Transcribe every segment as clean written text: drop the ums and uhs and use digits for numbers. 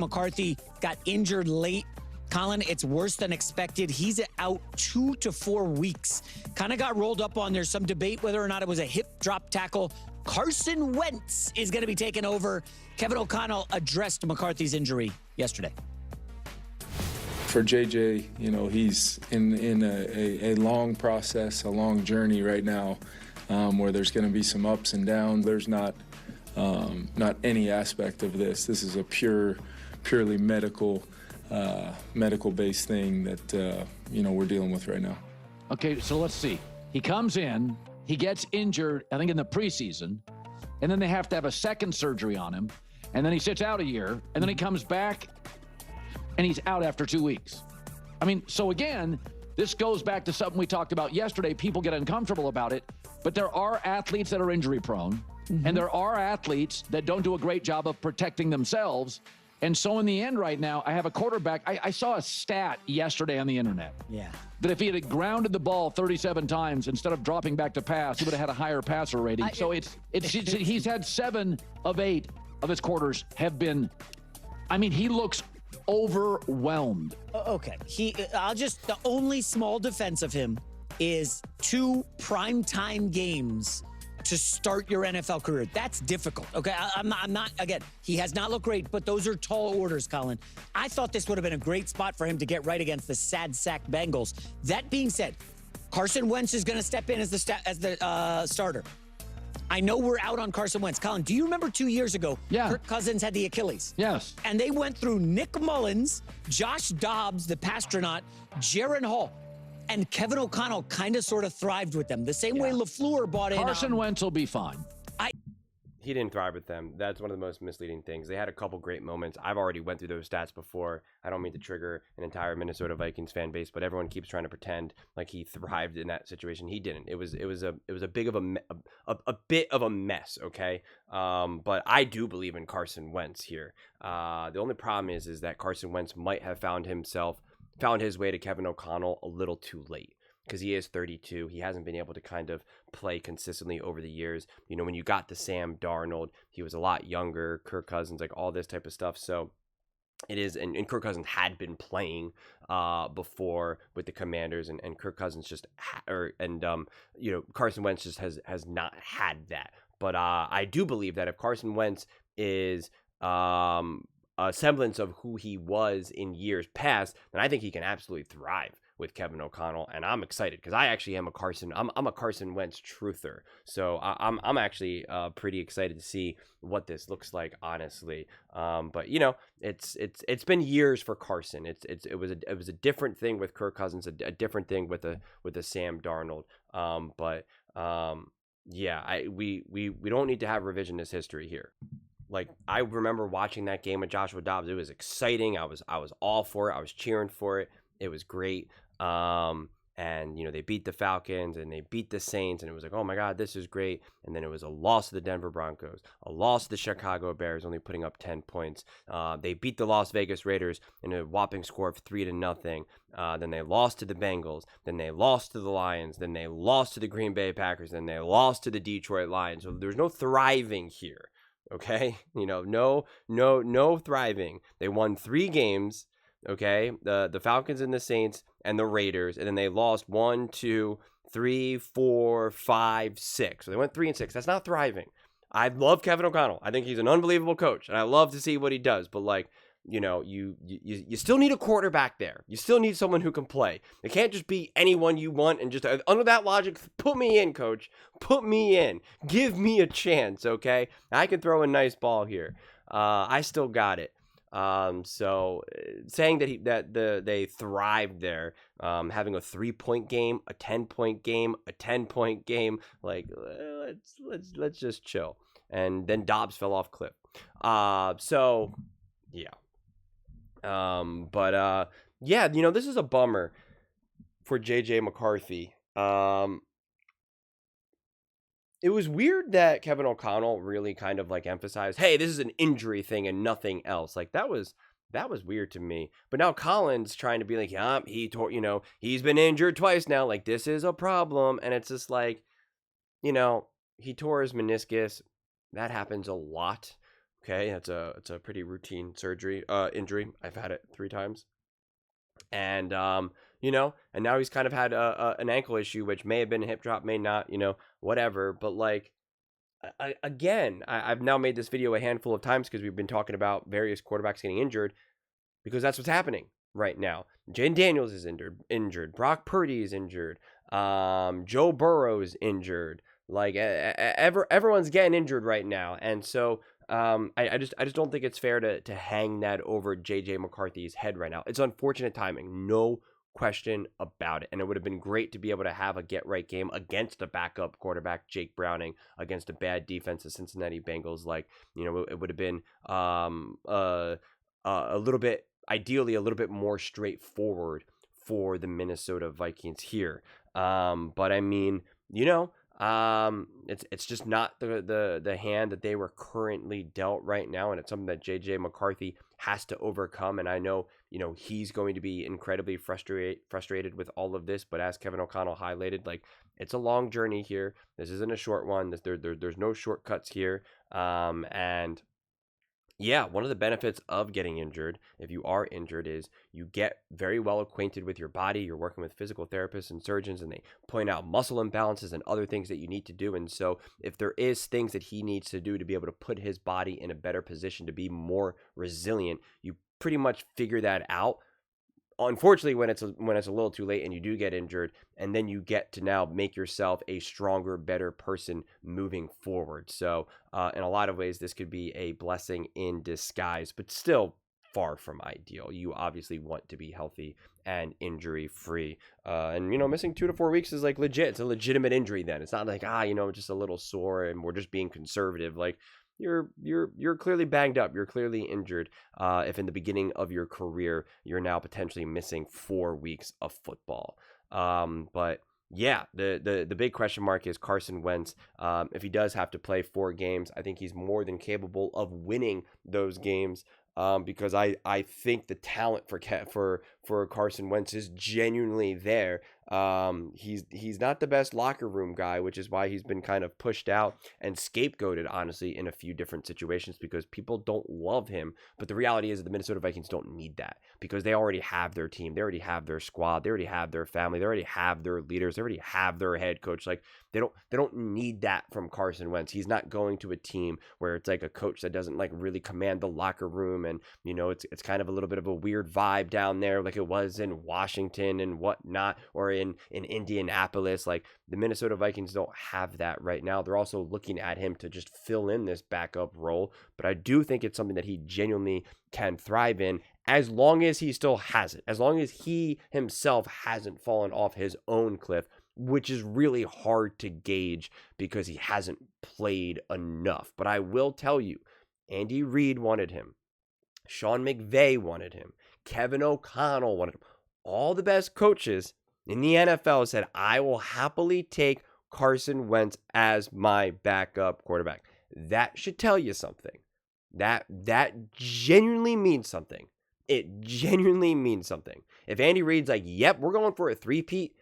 McCarthy got injured late. Colin, it's worse than expected. He's out 2 to 4 weeks. Kind of got rolled up on. There's some debate whether or not it was a hip drop tackle. Carson Wentz is going to be taking over. Kevin O'Connell addressed McCarthy's injury yesterday. For JJ, he's in a long process, a long journey right now, where there's going to be some ups and downs. There's not any aspect of this. This is a purely medical-based thing that we're dealing with right now. Okay, so let's see. He comes in, he gets injured, I think in the preseason, and then they have to have a second surgery on him, and then he sits out a year, and then he comes back, and he's out after 2 weeks. I mean, so again, this goes back to something we talked about yesterday. People get uncomfortable about it, but there are athletes that are injury prone, and there are athletes that don't do a great job of protecting themselves. And so in the end right now, I have a quarterback. I saw a stat yesterday on the internet. Yeah. That if he had grounded the ball 37 times instead of dropping back to pass, he would have had a higher passer rating. So he's had 7 of 8 of his quarters have been, he looks overwhelmed. Okay. The only small defense of him is 2 primetime games to start your NFL career. That's difficult. Okay. I'm not, again, he has not looked great, but those are tall orders, Colin. I thought this would have been a great spot for him to get right against the sad sack Bengals. That being said, Carson Wentz is going to step in as the starter. I know we're out on Carson Wentz. Colin, do you remember 2 years ago, Kirk Cousins had the Achilles? Yes. And they went through Nick Mullins, Josh Dobbs, the Pastronaut, Jaron Hall, and Kevin O'Connell kind of sort of thrived with them. The same way LaFleur bought in. Carson Wentz will be fine. He didn't thrive with them. That's one of the most misleading things. They had a couple great moments. I've already went through those stats before. I don't mean to trigger an entire Minnesota Vikings fan base, but everyone keeps trying to pretend like he thrived in that situation. He didn't. It was a bit of a mess. Okay, but I do believe in Carson Wentz here. The only problem is that Carson Wentz might have found his way to Kevin O'Connell a little too late. Because he is 32. He hasn't been able to kind of play consistently over the years. When you got to Sam Darnold, he was a lot younger, Kirk Cousins, like all this type of stuff. So it is, and Kirk Cousins had been playing before with the Commanders, and Kirk Cousins Carson Wentz just has not had that. But I do believe that if Carson Wentz is a semblance of who he was in years past, then I think he can absolutely thrive with Kevin O'Connell, and I'm excited because I actually am I'm a Carson Wentz truther, so I'm actually pretty excited to see what this looks like, honestly. But it's been years for Carson. It was a different thing with Kirk Cousins, a different thing with a Sam Darnold. We don't need to have revisionist history here. Like, I remember watching that game with Joshua Dobbs. It was exciting. I was all for it. I was cheering for it. It was great. And they beat the Falcons and they beat the Saints, and it was like, oh my God, this is great. And then it was a loss to the Denver Broncos, a loss to the Chicago Bears, only putting up 10 points. They beat the Las Vegas Raiders in a whopping score of 3-0. Then they lost to the Bengals. Then they lost to the Lions. Then they lost to the Green Bay Packers. Then they lost to the Detroit Lions. So there's no thriving here. Okay. No thriving. They won 3 games. Okay, the Falcons and the Saints and the Raiders, and then they lost 1, 2, 3, 4, 5, 6. So they went 3-6. That's not thriving. I love Kevin O'Connell. I think he's an unbelievable coach, and I love to see what he does. But you still need a quarterback there. You still need someone who can play. It can't just be anyone you want and just under that logic, put me in, coach. Put me in. Give me a chance. Okay, I can throw a nice ball here. I still got it. So saying that they thrived there, having a 3-point game, a 10-point game, a 10-point game, let's just chill. And then Dobbs fell off cliff. So yeah. This is a bummer for JJ McCarthy. It was weird that Kevin O'Connell really kind of emphasized, hey, this is an injury thing and nothing else. That was weird to me. But now Colin's trying to be like, yeah, he's been injured twice now. This is a problem. And it's just he tore his meniscus. That happens a lot. Okay, it's a pretty routine injury. I've had it 3 times. And and now he's kind of had an ankle issue, which may have been a hip drop, may not, whatever. But like, I've now made this video a handful of times because we've been talking about various quarterbacks getting injured, because that's what's happening right now. Jaden Daniels is injured. Brock Purdy is injured. Joe Burrow is injured. Like everyone's getting injured right now, and so I just don't think it's fair to hang that over JJ McCarthy's head right now. It's unfortunate timing, no question about it. And it would have been great to be able to have a get right game against a backup quarterback, Jake Browning, against a bad defense, the Cincinnati Bengals. Like, it would have been a little bit, ideally a little bit more straightforward for the Minnesota Vikings here. But I mean, it's just not the hand that they were currently dealt right now, and it's something that JJ McCarthy has to overcome. And I know, he's going to be incredibly frustrated with all of this. But as Kevin O'Connell highlighted, like, it's a long journey here. This isn't a short one. There's no shortcuts here. And yeah, one of the benefits of getting injured, if you are injured, is you get very well acquainted with your body. You're working with physical therapists and surgeons, and they point out muscle imbalances and other things that you need to do. And so if there is things that he needs to do to be able to put his body in a better position to be more resilient, you pretty much figure that out. Unfortunately, when it's a little too late and you do get injured, and then you get to now make yourself a stronger, better person moving forward. So in a lot of ways, this could be a blessing in disguise, but still far from ideal. You obviously want to be healthy and injury free. And missing 2 to 4 weeks is like legit. It's a legitimate injury then. It's not like, just a little sore and we're just being conservative. Like, you're clearly banged up. You're clearly injured. If in the beginning of your career, you're now potentially missing 4 weeks of football. But yeah, the big question mark is Carson Wentz. If he does have to play 4 games, I think he's more than capable of winning those games. Because I think the talent for Carson Wentz is genuinely there. He's not the best locker room guy, which is why he's been kind of pushed out and scapegoated, honestly, in a few different situations, because people don't love him. But the reality is that the Minnesota Vikings don't need that, because they already have their team. They already have their squad. They already have their family. They already have their leaders. They already have their head coach. Like, they don't need that from Carson Wentz. He's not going to a team where it's like a coach that doesn't like really command the locker room, and it's kind of a little bit of a weird vibe down there, like it was in Washington and whatnot, or in Indianapolis. Like, the Minnesota Vikings don't have that right now. They're also looking at him to just fill in this backup role, but I do think it's something that he genuinely can thrive in, as long as he still has it, as long as he himself hasn't fallen off his own cliff, which is really hard to gauge because he hasn't played enough. But I will tell you, Andy Reid wanted him. Sean McVay wanted him. Kevin O'Connell wanted him. All the best coaches in the NFL said, I will happily take Carson Wentz as my backup quarterback. That should tell you something. That genuinely means something. It genuinely means something. If Andy Reid's like, yep, we're going for a 3-peat,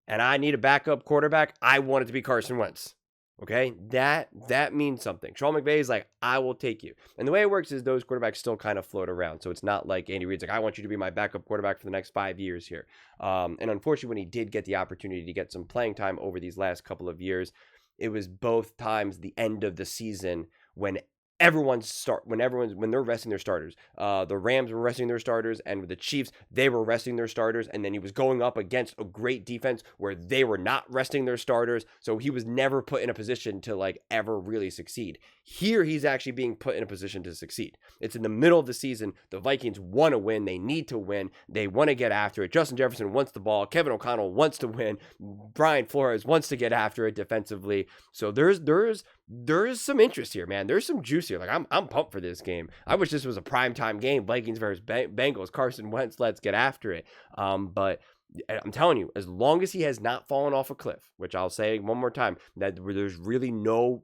and I need a backup quarterback, I want it to be Carson Wentz. Okay, that means something. Sean McVay is like, I will take you. And the way it works is those quarterbacks still kind of float around. So it's not like Andy Reid's like, I want you to be my backup quarterback for the next 5 years here. And unfortunately, when he did get the opportunity to get some playing time over these last couple of years, it was both times the end of the season when when they're resting their starters. The Rams were resting their starters, and with the Chiefs, they were resting their starters, and then he was going up against a great defense where they were not resting their starters, so he was never put in a position to like ever really succeed. Here, he's actually being put in a position to succeed. It's in the middle of the season. The Vikings want to win. They need to win. They want to get after it. Justin Jefferson wants the ball. Kevin O'Connell wants to win. Brian Flores wants to get after it defensively. So there's some interest here, man. There's some juice here. Like, I'm pumped for this game. I wish this was a primetime game. Vikings versus Bengals. Carson Wentz, let's get after it. But I'm telling you, as long as he has not fallen off a cliff, which I'll say one more time, that there's really no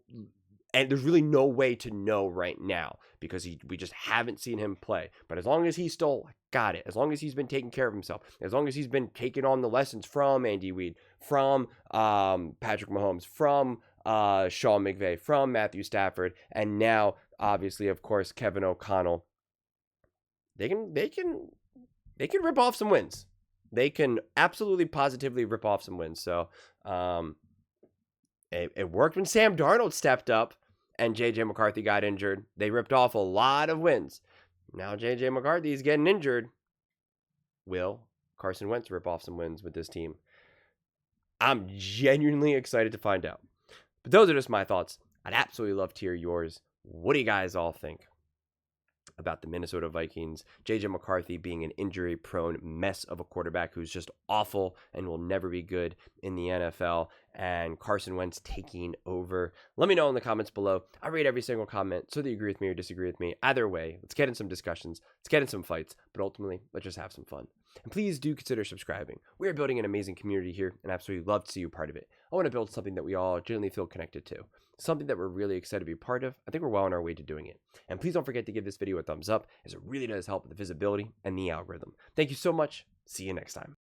way to know right now, because we just haven't seen him play. But as long as he's still got it, as long as he's been taking care of himself, as long as he's been taking on the lessons from Andy Reid, from Patrick Mahomes, from Sean McVay, from Matthew Stafford, and now obviously, of course, Kevin O'Connell. They can rip off some wins. They can absolutely positively rip off some wins. So it worked when Sam Darnold stepped up and J.J. McCarthy got injured. They ripped off a lot of wins. Now J.J. McCarthy is getting injured. Will Carson Wentz rip off some wins with this team? I'm genuinely excited to find out. But those are just my thoughts. I'd absolutely love to hear yours. What do you guys all think about the Minnesota Vikings, J.J. McCarthy being an injury-prone mess of a quarterback who's just awful and will never be good in the NFL, and Carson Wentz taking over? Let me know in the comments below. I read every single comment, so that you agree with me or disagree with me. Either way, let's get in some discussions, let's get in some fights, but ultimately, let's just have some fun. And please do consider subscribing. We are building an amazing community here, and I absolutely love to see you part of it. I want to build something that we all genuinely feel connected to. Something that we're really excited to be part of. I think we're well on our way to doing it. And please don't forget to give this video a thumbs up, as it really does help with the visibility and the algorithm. Thank you so much. See you next time.